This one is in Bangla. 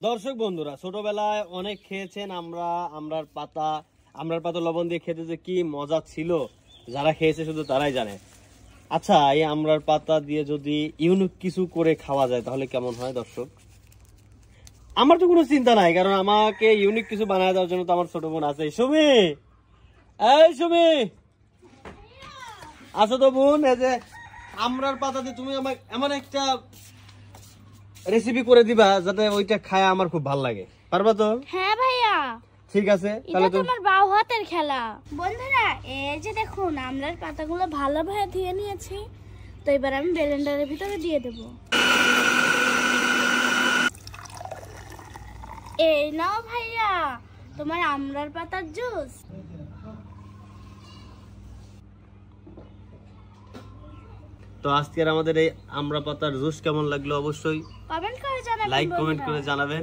দর্শক বন্ধুরা, ছোটবেলায় অনেক খেয়েছেন আমরা আমরার পাতা লবণ দিয়ে খেতে যে কি মজা ছিল, যারা খেয়েছে শুধু তারাই জানে। আচ্ছা, এই আমরার পাতা দিয়ে যদি ইউনিক কিছু করে খাওয়া যায় তাহলে কেমন হয় দর্শক? আমার তো কোনো চিন্তা নাই, কারণ আমাকে ইউনিক কিছু বানায় দেওয়ার জন্য তো আমার ছোট বোন আছে। সুমি, এই সুমি, আছো তো বোন? এই যে আমরার পাতা দিয়ে তুমি আমাকে এমন একটা রেসিপি করে দিবা যাতে ওইটা খায় আমার খুব ভালো লাগে, পারবা তো? হ্যাঁ ভাইয়া, ঠিক আছে। তাহলে তোমার বাউ হাতের খেলা। বন্ধুরা, এই যে দেখুন আমরার পাতাগুলো ভালোভাবে ধুয়ে নিয়েছি, তো এবার আমি ব্লেন্ডারের ভিতরে দিয়ে দেব। এই নাও ভাইয়া তোমার আমরার পাতার জুস। তো আজকের আমাদের এই আমড়া পাতার জুস কেমন লাগলো অবশ্যই কমেন্ট করে জানাবেন, লাইক কমেন্ট করে জানাবেন।